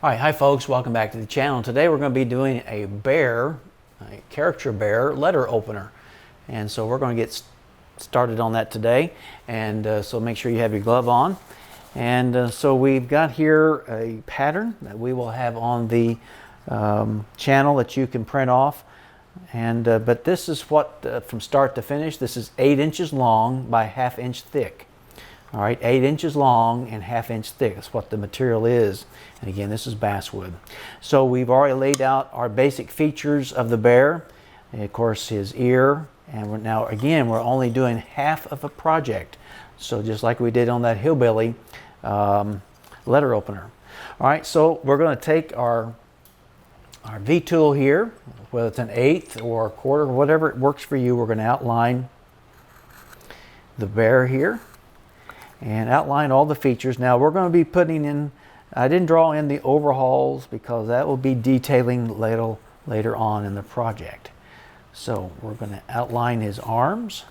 All right, hi folks, welcome back to the channel. Today we're going to be doing a caricature bear letter opener. And so we're going to get started on that today. And so make sure you have your glove on. And so we've got here a pattern that we will have on the channel that you can print off. And but this is what, from start to finish, this is 8 inches long by 1/2 inch thick. All right, 8 inches long and 1/2 inch thick. That's what the material is. And again, this is basswood. So we've already laid out our basic features of the bear. And of course, his ear. And now, again, we're only doing half of a project. So just like we did on that hillbilly letter opener. All right, so we're going to take our V-tool here, whether it's an 1/8 or a 1/4, whatever it works for you. We're going to outline the bear here and outline all the features. Now we're going to be putting in, I didn't draw in the overhauls because that will be detailing later on in the project. So we're going to outline his arms,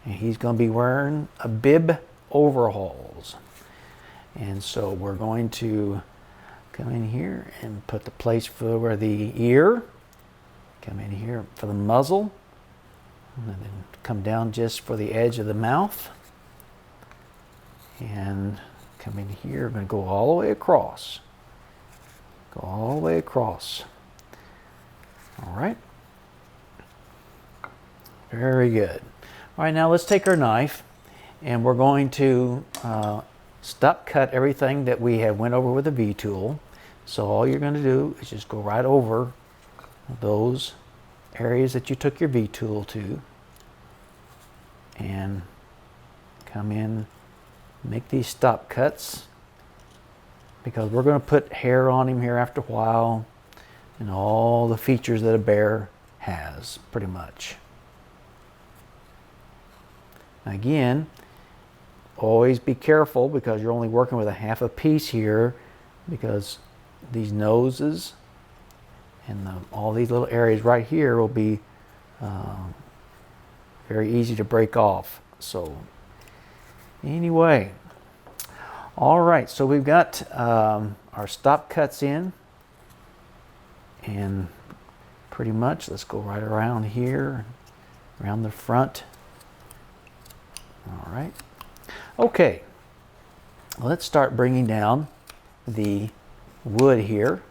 and he's going to be wearing a bib overhauls. And so we're going to come in here and put the place for where the ear, come in here for the muzzle, and then come down just for the edge of the mouth. And come in here, I'm going to go all the way across. Go all the way across. All right. Very good. All right, now let's take our knife and we're going to stop cut everything that we have went over with the V-tool. So all you're going to do is just go right over those areas that you took your V-tool to and come in, make these stop cuts, because we're going to put hair on him here after a while and all the features that a bear has, pretty much. Again, always be careful because you're only working with a 1/2 piece here, because these noses and all these little areas right here will be very easy to break off. So anyway, all right, so we've got our stop cuts in, and pretty much let's go right around here, around the front. All right, okay, let's start bringing down the wood here.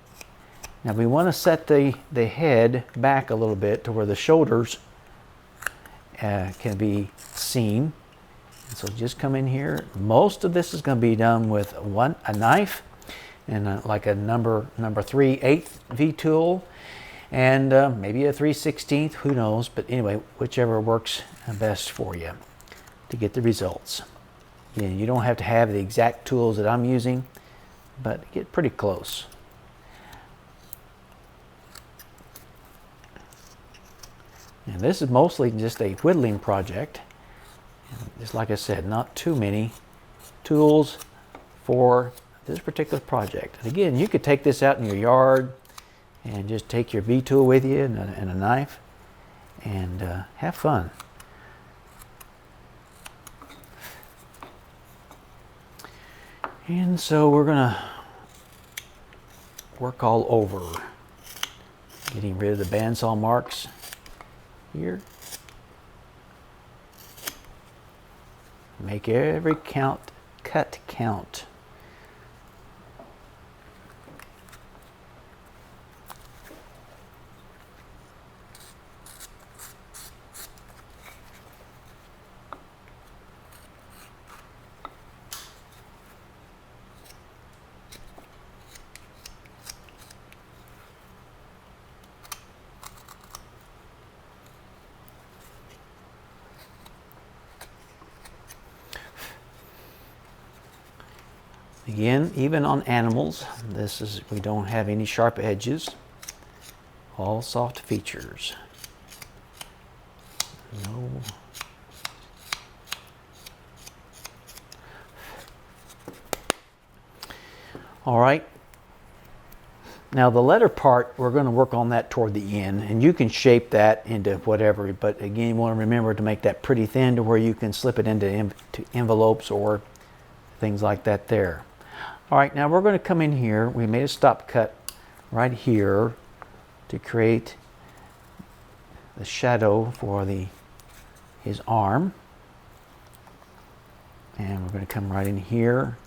Now we want to set the head back a little bit to where the shoulders can be seen. So just come in here. Most of this is going to be done with a knife and like a number 3/8 V-tool, and maybe a 3/16, who knows, but anyway, whichever works best for you to get the results. You don't have to have the exact tools that I'm using, but get pretty close. And this is mostly just a whittling project. Just like I said, not too many tools for this particular project. And again, you could take this out in your yard and just take your V-tool with you and a knife and have fun. And so we're going to work all over, getting rid of the bandsaw marks here. Make every cut count. Again, even on animals, we don't have any sharp edges, all soft features. No. All right. Now the letter part, we're going to work on that toward the end, and you can shape that into whatever, but again, you want to remember to make that pretty thin to where you can slip it into envelopes or things like that there. All right, now we're going to come in here. We made a stop cut right here to create the shadow for his arm. And we're going to come right in here.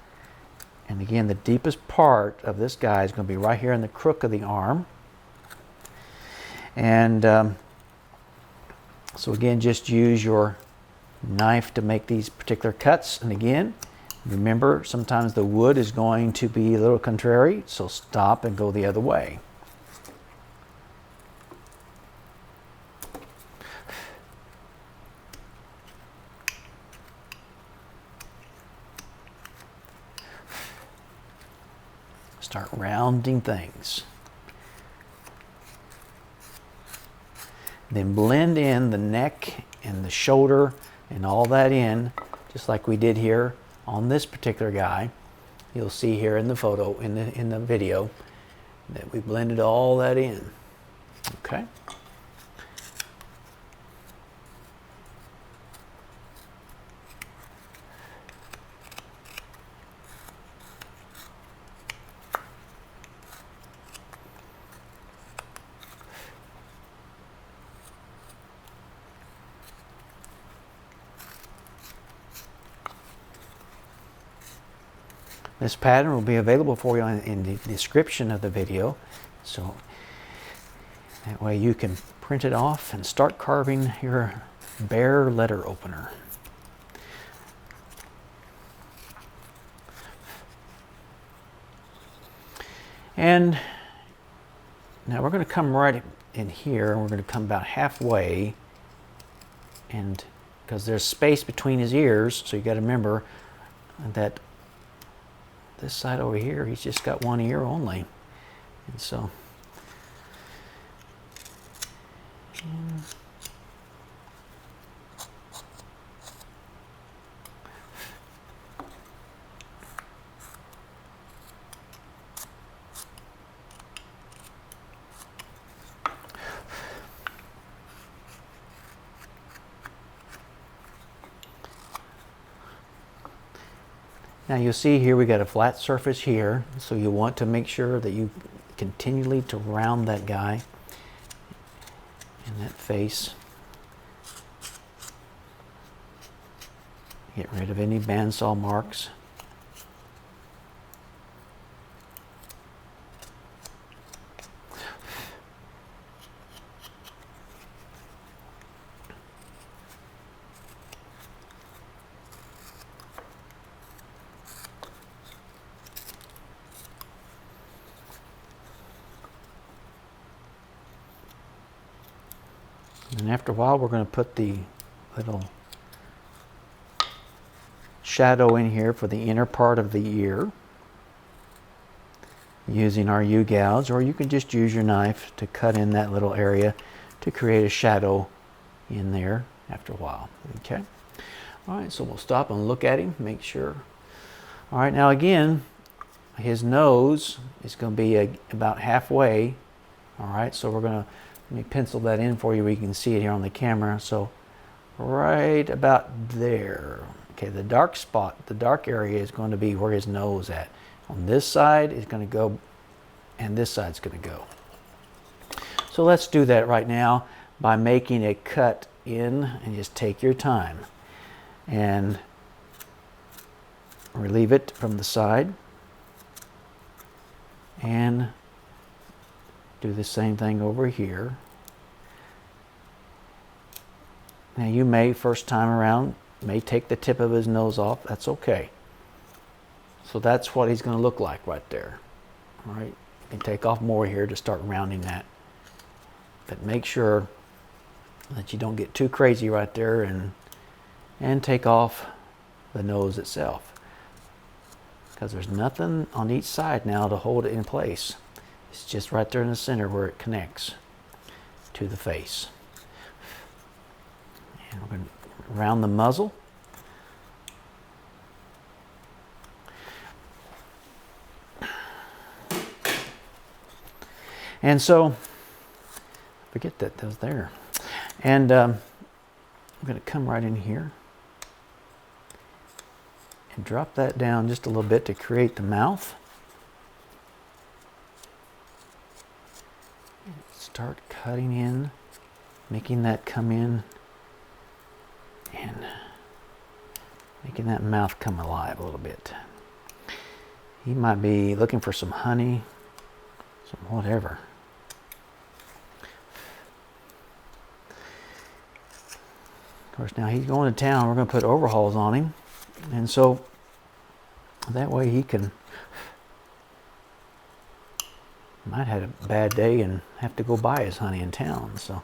And again, the deepest part of this guy is going to be right here in the crook of the arm. And so again, just use your knife to make these particular cuts. And again, remember, sometimes the wood is going to be a little contrary, so stop and go the other way. Start rounding things. Then blend in the neck and the shoulder and all that in, just like we did here on this particular guy. You'll see here in the photo, in the video, that we blended all that in. Okay. This pattern will be available for you in the description of the video, so that way you can print it off and start carving your bear letter opener. And now we're going to come right in here, and we're going to come about halfway, and because there's space between his ears, so you got to remember that this side over here, he's just got one ear only. And so, now you'll see here we got a flat surface here, so you want to make sure that you continually to round that guy and that face. Get rid of any bandsaw marks. And after a while, we're going to put the little shadow in here for the inner part of the ear using our U-gouge, or you can just use your knife to cut in that little area to create a shadow in there after a while. Okay. All right, so we'll stop and look at him, make sure. All right, now again, his nose is going to be about halfway. All right, so we're going to, let me pencil that in for you where you can see it here on the camera. So right about there. Okay, the dark spot, the dark area is going to be where his nose at. On this side is going to go, and this side's going to go. So let's do that right now by making a cut in, and just take your time and relieve it from the side. And do the same thing over here. Now you may, first time around, may take the tip of his nose off. That's okay. So that's what he's going to look like right there. All right, you can take off more here to start rounding that. But make sure that you don't get too crazy right there, and take off the nose itself, because there's nothing on each side now to hold it in place. It's just right there in the center where it connects to the face. And we're going to round the muzzle. And so, forget that was there. And I'm going to come right in here drop that down just a little bit to create the mouth. Start cutting in, making that come in, and making that mouth come alive a little bit. He might be looking for some honey, some whatever. Of course, now he's going to town. We're going to put overhauls on him, and so that way he can, might have a bad day and have to go buy his honey in town. So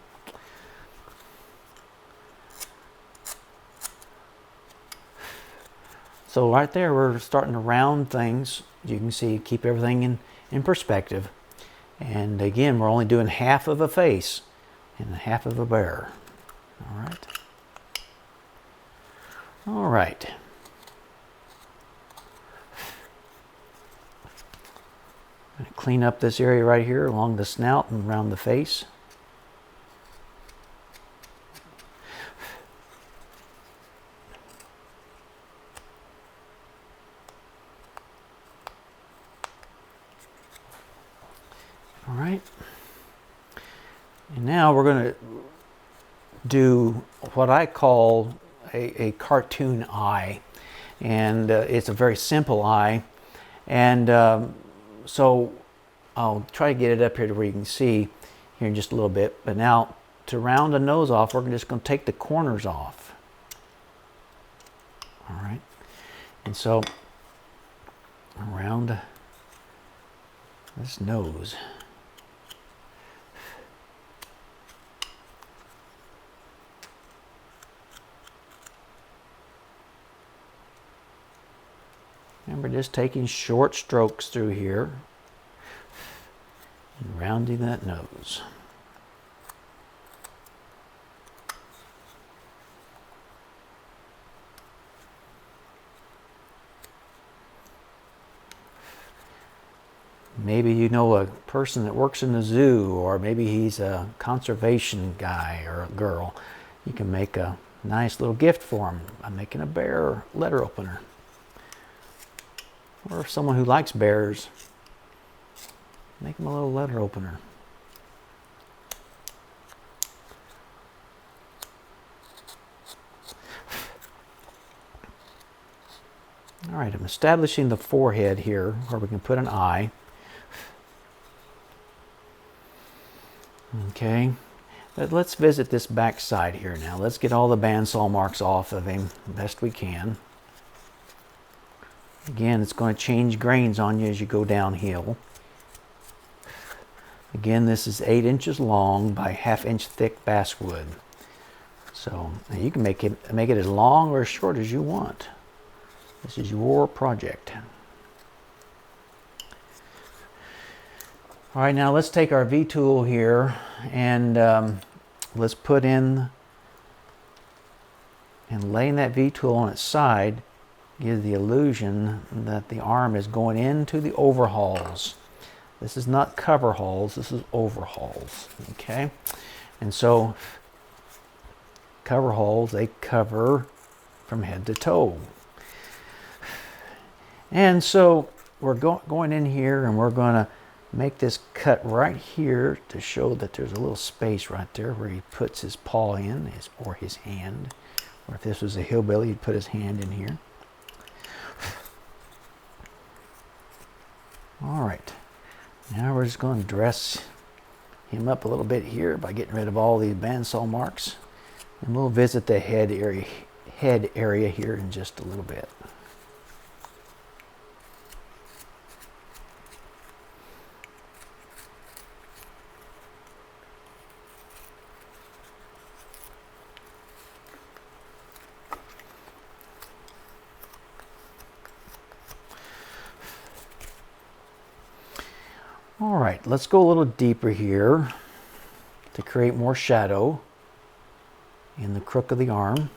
right there, we're starting to round things. You can see, keep everything in perspective. And again, we're only doing half of a face and half of a bear. All right. All right. I'm going to clean up this area right here along the snout and around the face. All right. And now we're going to do what I call a cartoon eye. And it's a very simple eye. And so I'll try to get it up here to where you can see here in just a little bit. But now to round the nose off, we're just going to take the corners off. All right. And so around this nose. Remember, just taking short strokes through here and rounding that nose. Maybe you know a person that works in the zoo, or maybe he's a conservation guy or a girl. You can make a nice little gift for him by making a bear letter opener. Or someone who likes bears, make them a little letter opener. All right, I'm establishing the forehead here where we can put an eye. Okay, but let's visit this back side here now. Let's get all the bandsaw marks off of him the best we can. Again, it's going to change grains on you as you go downhill. Again, this is 8 inches long by 1/2 inch thick basswood. So you can make it as long or as short as you want. This is your project. All right, now let's take our V-tool here and let's put in, and laying that V-tool on its side gives the illusion that the arm is going into the overhauls. This is not cover hauls, this is overhauls, okay? And so cover hauls, they cover from head to toe. And so we're going in here and we're going to make this cut right here to show that there's a little space right there where he puts his paw in, or his hand. Or if this was a hillbilly, he'd put his hand in here. All right, now we're just going to dress him up a little bit here by getting rid of all these bandsaw marks. And we'll visit the head area here in just a little bit. All right, let's go a little deeper here to create more shadow in the crook of the arm.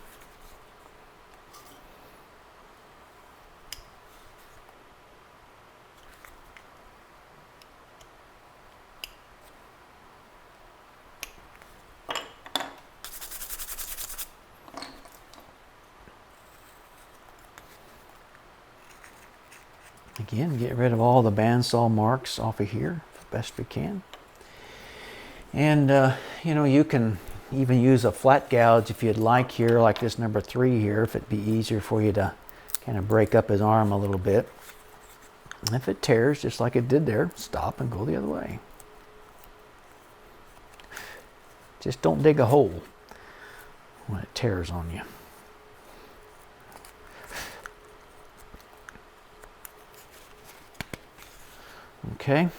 Again, get rid of all the bandsaw marks off of here as best we can. And you know, you can even use a flat gouge if you'd like here, like this number 3 here, if it'd be easier for you to kind of break up his arm a little bit. And if it tears, just like it did there, stop and go the other way. Just don't dig a hole when it tears on you. Okay.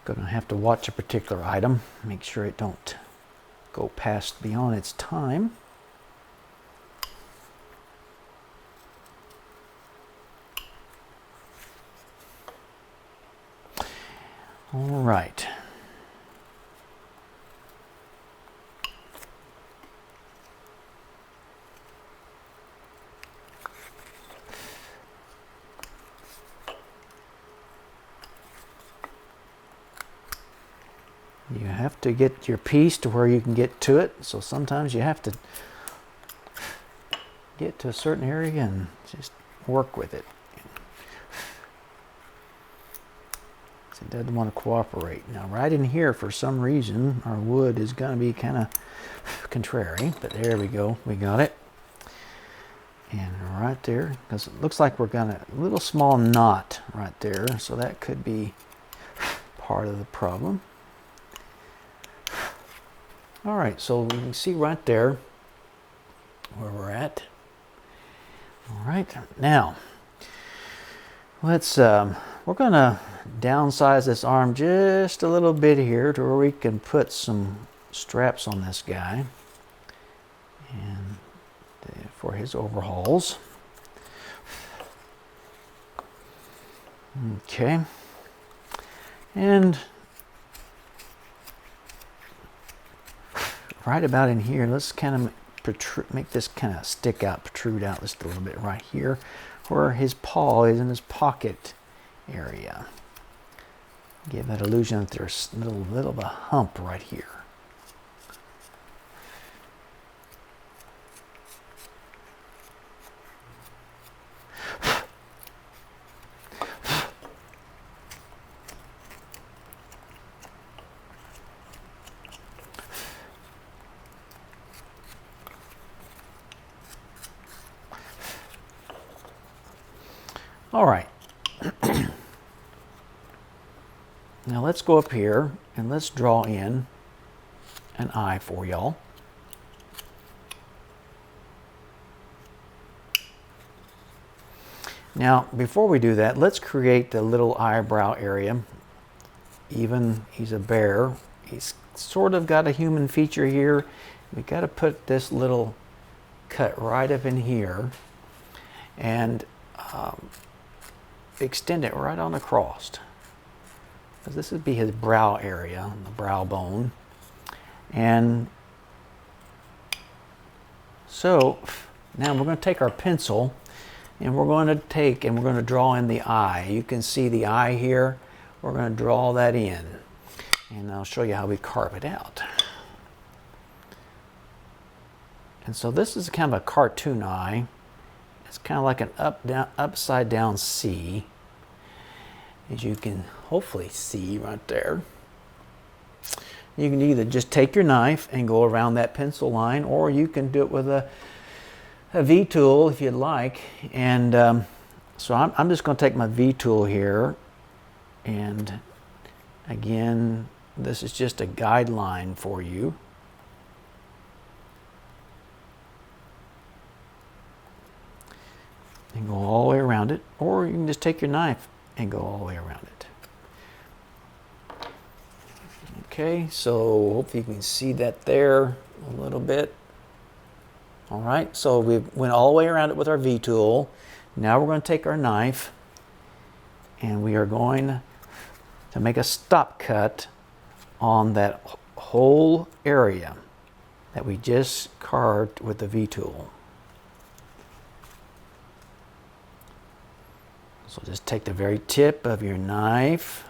Gonna have to watch a particular item, make sure it don't go past beyond its time. All right. You have to get your piece to where you can get to it, so sometimes you have to get to a certain area and just work with it. It doesn't want to cooperate. Now right in here, for some reason, our wood is going to be kind of contrary, but there we go, we got it. And right there, because it looks like we're going to, a little small knot right there, so that could be part of the problem. All right, so we can see right there where we're at. All right, now let's, we're going to downsize this arm just a little bit here to where we can put some straps on this guy and for his overhauls. Okay, and right about in here, let's kind of make this kind of stick out, protrude out just a little bit right here where his paw is in his pocket area. Give that illusion that there's a little of a hump right here. All right. Now let's go up here and let's draw in an eye for y'all. Now, before we do that, let's create the little eyebrow area. Even he's a bear, he's sort of got a human feature here. We got to put this little cut right up in here and extend it right on across. Because this would be his brow area, the brow bone. And so now we're going to take our pencil and we're going to draw in the eye. You can see the eye here. We're going to draw that in. And I'll show you how we carve it out. And so this is kind of a cartoon eye. It's kind of like an upside down C, as you can hopefully see right there. You can either just take your knife and go around that pencil line, or you can do it with a V tool if you'd like. And so I'm just going to take my V tool here, and again, this is just a guideline for you. And go all the way around it, or you can just take your knife and go all the way around it. Okay, so hopefully you can see that there a little bit. All right, so we went all the way around it with our V tool. Now we're going to take our knife and we are going to make a stop cut on that whole area that we just carved with the V tool. So just take the very tip of your knife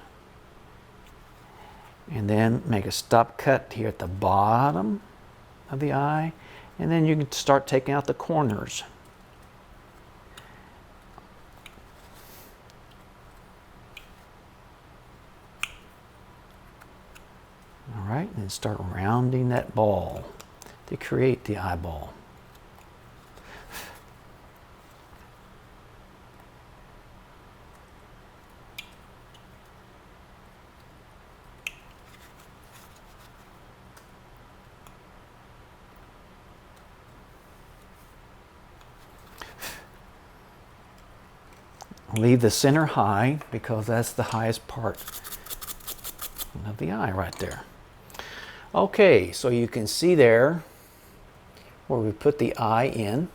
and then make a stop cut here at the bottom of the eye, and then you can start taking out the corners. right, and start rounding that ball to create the eyeball. Leave the center high because that's the highest part of the eye right there. Okay, so you can see there where we put the eye in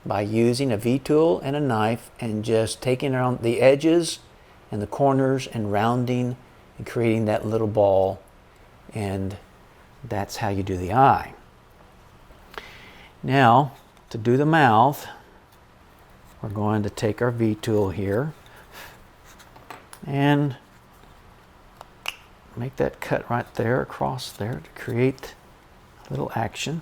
by using a V-tool and a knife and just taking around the edges and the corners and rounding and creating that little ball, and that's how you do the eye. Now, to do the mouth, we're going to take our V-tool here and make that cut right there across there to create a little action.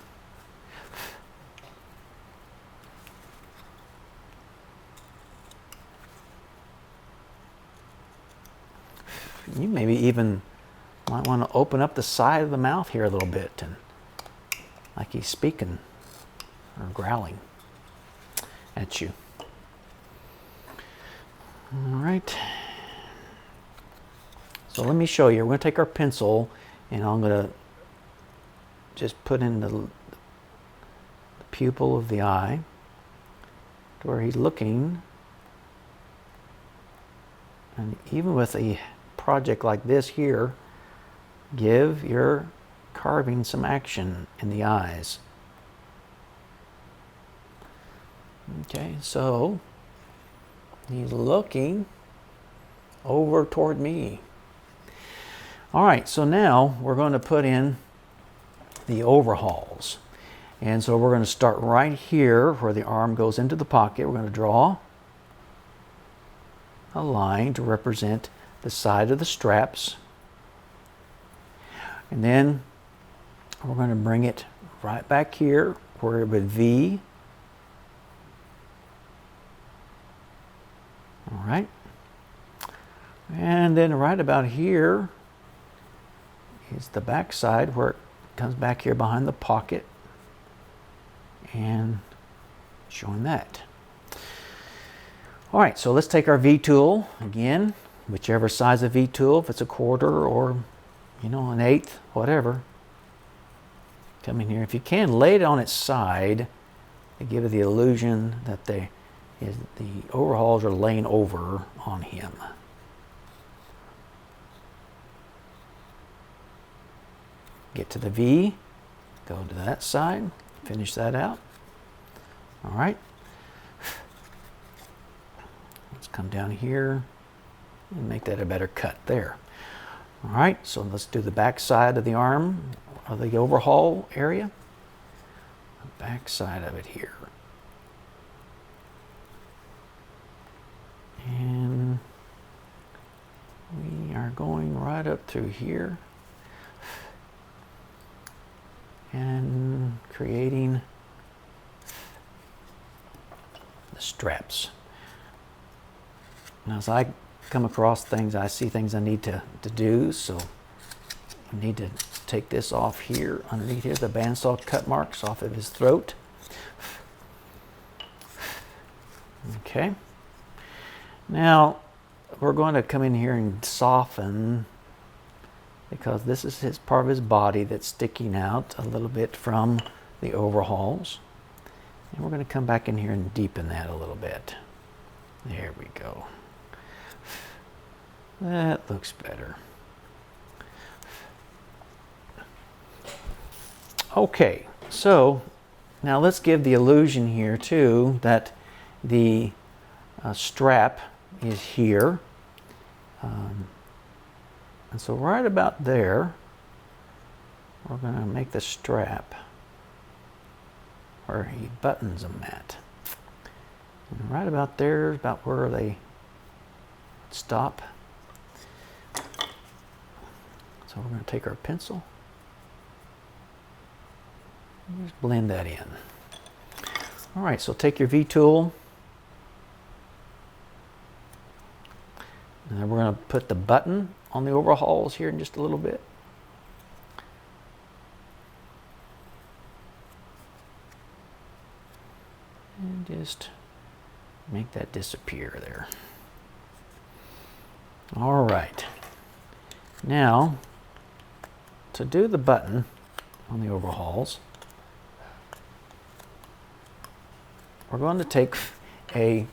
You maybe even might want to open up the side of the mouth here a little bit, and like he's speaking or growling at you. All right. So let me show you. We're going to take our pencil and I'm going to just put in the pupil of the eye to where he's looking. And even with a project like this here, give your carving some action in the eyes. Okay, so he's looking over toward me. All right, so now we're going to put in the overhauls. And so we're going to start right here where the arm goes into the pocket. We're going to draw a line to represent the side of the straps. And then we're going to bring it right back here where it would V. All right. And then right about here is the back side where it comes back here behind the pocket and showing that. All right, so let's take our V-tool again, whichever size of V-tool, if it's a quarter or, you know, an eighth, whatever. Come in here. If you can, lay it on its side to give it the illusion that the overhauls are laying over on him. Get to the V, go to that side, finish that out. All right. Let's come down here and make that a better cut there. All right, so let's do the back side of the arm of the overhaul area. The back side of it here. And we are going right up through here and creating the straps. Now, as I come across things, I see things I need to do, so I need to take this off here, underneath here, the bandsaw cut marks off of his throat. Okay. Now, we're going to come in here and soften, because this is his part of his body that's sticking out a little bit from the overhauls. And we're going to come back in here and deepen that a little bit. There we go. That looks better. Okay, so now let's give the illusion here too that the strap is here. And so right about there, we're going to make the strap where he buttons them at. And right about there is about where they stop. So we're going to take our pencil and just blend that in. All right, so take your V-tool. And then we're going to put the button on the overhauls here in just a little bit. Just make that disappear there. All right. Now, to do the button on the overhauls, we're going to take a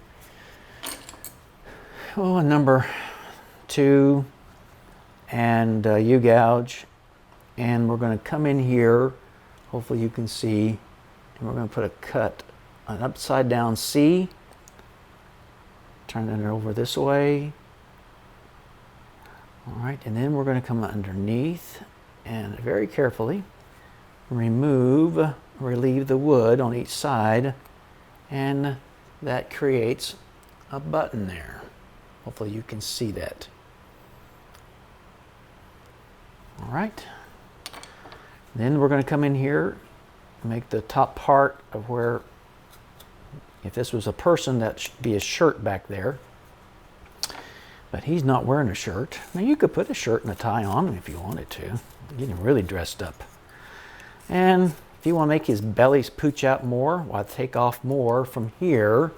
number 2 and U-gouge, and we're going to come in here, hopefully you can see, and we're going to put a cut, an upside down C, turn it over this way. All right, and then we're going to come underneath and very carefully relieve the wood on each side, and that creates a button there. Hopefully you can see that. All right. Then we're going to come in here and make the top part of where, if this was a person, that should be a shirt back there. But he's not wearing a shirt. Now you could put a shirt and a tie on him if you wanted to. Get him really dressed up. And if you want to make his belly pooch out more, well, take off more from here.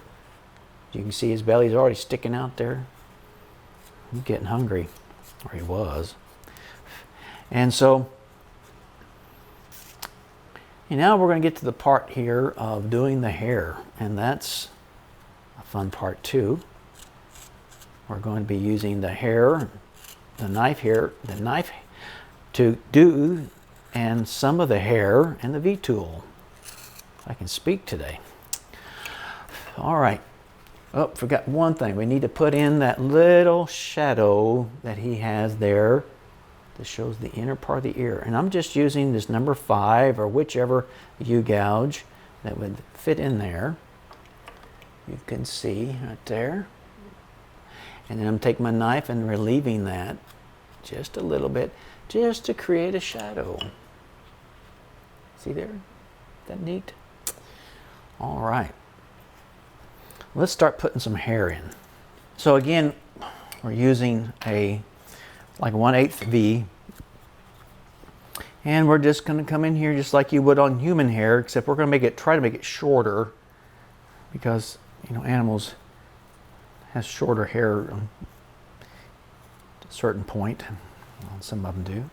You can see his belly's already sticking out there. He's getting hungry, or he was. And so, and now we're going to get to the part here of doing the hair, and that's a fun part too. We're going to be using the hair, the knife to do, and some of the hair and the V-tool. I can speak today. All right. Oh, forgot one thing. We need to put in that little shadow that he has there. This shows the inner part of the ear. And I'm just using this number 5 or whichever U-gouge that would fit in there. You can see right there. And then I'm taking my knife and relieving that just a little bit, just to create a shadow. See there? Isn't that neat? All right. Let's start putting some hair in. So again, we're using a like 1/8 V, and we're just going to come in here just like you would on human hair, except we're going to try to make it shorter, because animals have shorter hair to a certain point. Well, some of them do.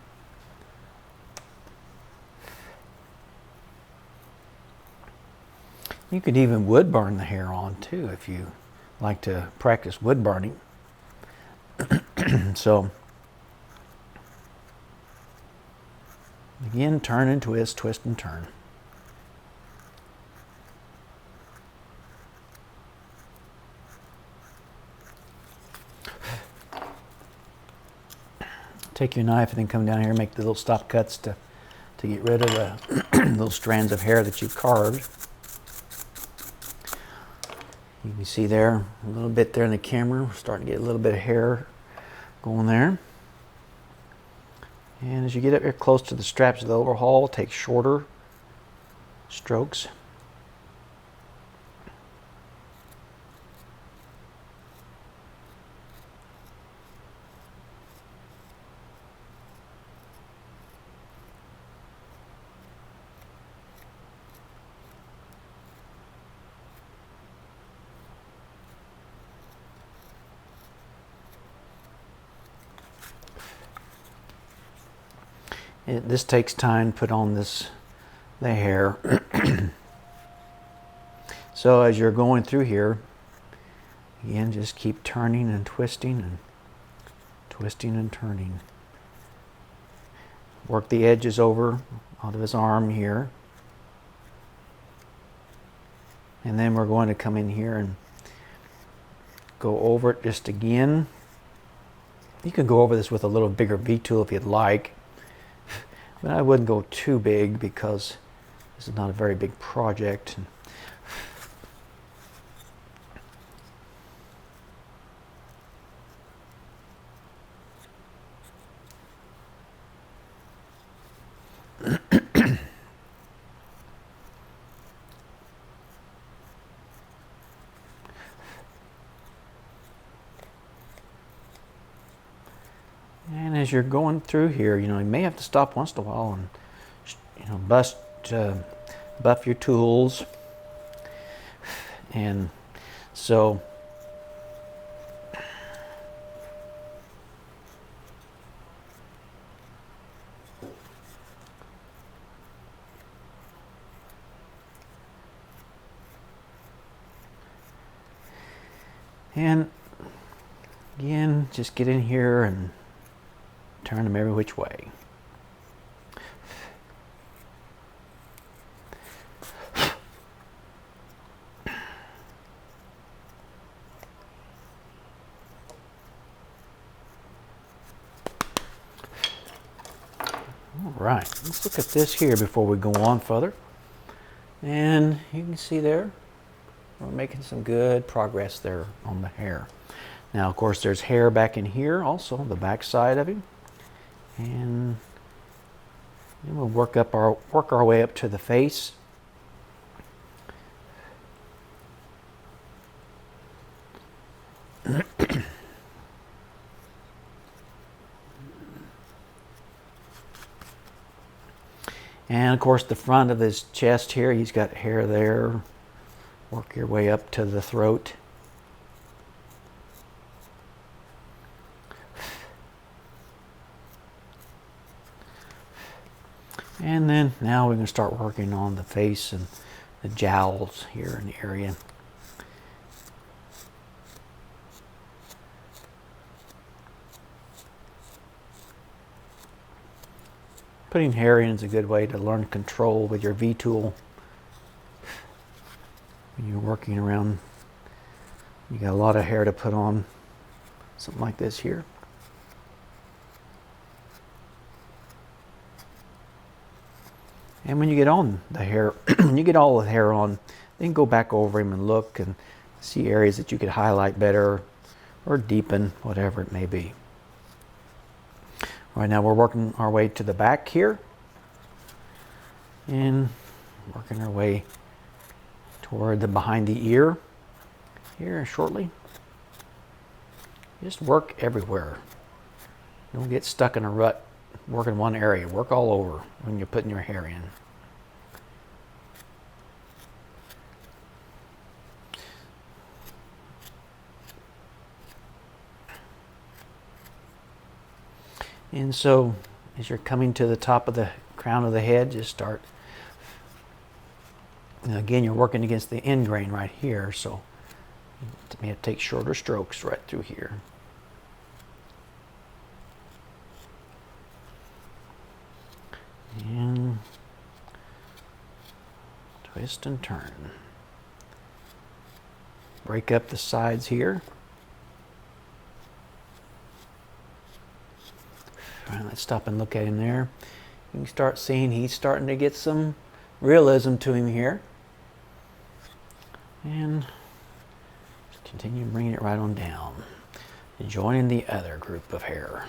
You could even wood burn the hair on too if you like to practice wood burning. So again, turn and twist, twist and turn. Take your knife and then come down here and make the little stop cuts to get rid of the little strands of hair that you've carved. You can see there a little bit there in the camera. We're starting to get a little bit of hair going there. And as you get up here close to the straps of the overhaul, take shorter strokes. This takes time to put on the hair. So as you're going through here, again, just keep turning and twisting and twisting and turning. Work the edges over out of his arm here. And then we're going to come in here and go over it just again. You can go over this with a little bigger V-tool if you'd like. But I wouldn't go too big because this is not a very big project. And as you're going through here, you may have to stop once in a while and, buff your tools. And so and again, just get in here and turn them every which way. All right, let's look at this here before we go on further. And you can see there, we're making some good progress there on the hair. Now, of course, there's hair back in here also, the back side of him. And then we'll work our way up to the face. And of course, the front of his chest here, he's got hair there. Work your way up to the throat. And then now we can start working on the face and the jowls here in the area. Putting hair in is a good way to learn control with your V-tool. When you're working around, you got a lot of hair to put on, something like this here. And when you get on the hair, when you get all the hair on, then go back over him and look and see areas that you could highlight better or deepen, whatever it may be. All right, now we're working our way to the back here and working our way toward the behind the ear here shortly. Just work everywhere. Don't get stuck in a rut. Work in one area. Work all over when you're putting your hair in. And so as you're coming to the top of the crown of the head, just start. Now again, you're working against the end grain right here, so you may have to take shorter strokes right through here. And twist and turn. Break up the sides here. All right, let's stop and look at him there. You can start seeing he's starting to get some realism to him here. And just continue bringing it right on down. And joining the other group of hair.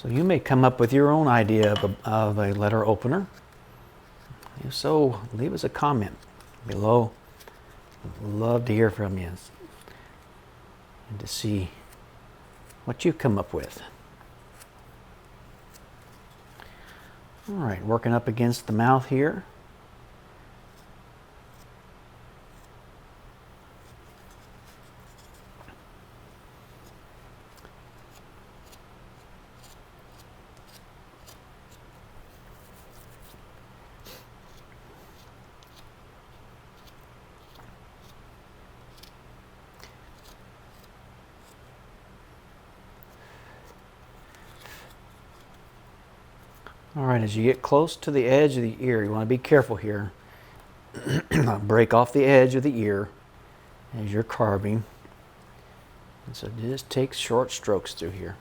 So you may come up with your own idea of a letter opener. If so, leave us a comment below. We'd love to hear from you and to see what you come up with. All right, working up against the mouth here. All right, as you get close to the edge of the ear, you want to be careful here. Break off the edge of the ear as you're carving. And so just take short strokes through here.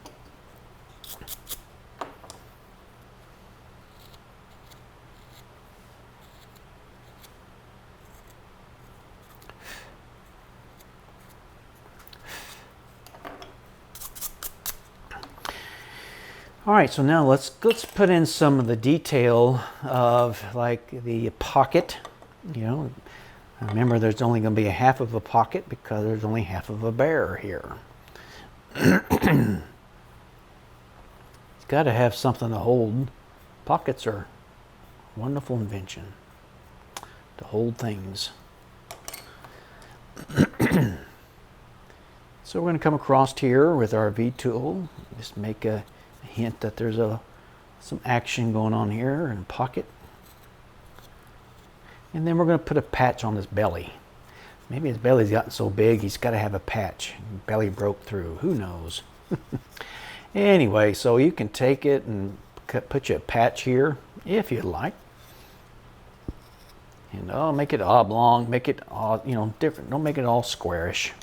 All right, so now let's put in some of the detail of like the pocket. You know, remember there's only going to be a half of a pocket because there's only half of a bear here. It's got to have something to hold. Pockets are a wonderful invention to hold things. So we're going to come across here with our V tool, just make a hint that there's some action going on here in pocket. And then we're going to put a patch on his belly. Maybe his belly's gotten so big he's got to have a patch. Belly broke through, who knows? Anyway, so you can take it and put you a patch here if you'd like. And make it oblong, make it all, you know, different. Don't make it all squarish.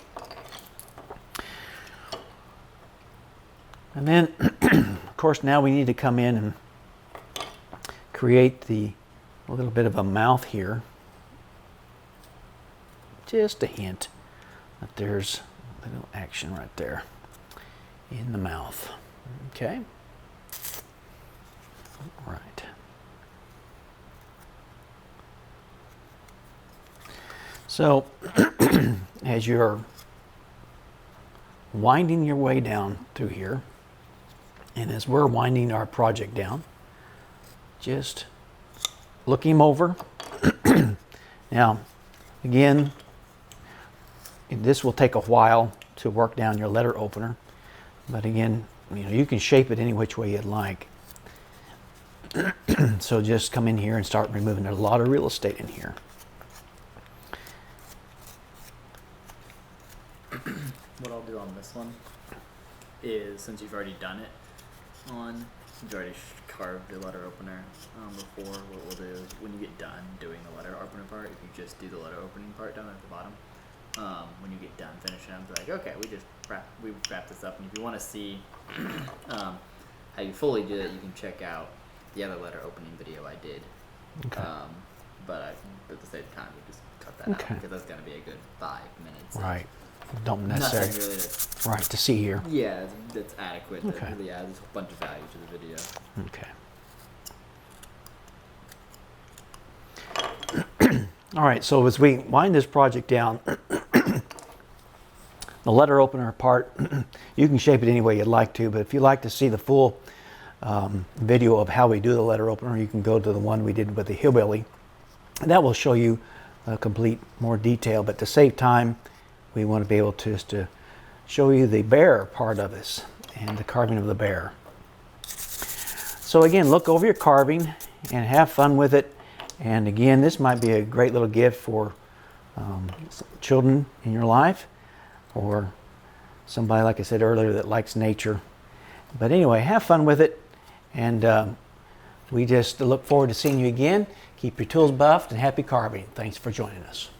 And then, of course, now we need to come in and create a little bit of a mouth here. Just a hint that there's a little action right there in the mouth. Okay. All right. So, as you're winding your way down through here, and as we're winding our project down, just look him over. Now, again, this will take a while to work down your letter opener, but again, you know, you can shape it any which way you'd like. So just come in here and start removing. There's a lot of real estate in here. What I'll do on this one is, since you've already done it you've already carved the letter opener before, what we'll do is when you get done doing the letter opener part, if you just do the letter opening part down at the bottom, when you get done finishing them, it's like, okay, we wrapped this up, and if you want to see how you fully did it, you can check out the other letter opening video I did. Okay. But at the same time, we just cut that out because that's going to be a good 5 minutes. Right. Don't necessarily. Nothing really that's, right, to see here. yeah, that's adequate. Okay. That really adds a bunch of value to the video. Okay. All right, so as we wind this project down, the letter opener part, you can shape it any way you'd like to, but if you'd like to see the full video of how we do the letter opener, you can go to the one we did with the hillbilly. And that will show you a complete more detail, but to save time, we want to be able to just to show you the bear part of this and the carving of the bear. So again, look over your carving and have fun with it. And again, this might be a great little gift for children in your life, or somebody, like I said earlier, that likes nature. But anyway, have fun with it, and we just look forward to seeing you again. Keep your tools buffed and happy carving. Thanks for joining us.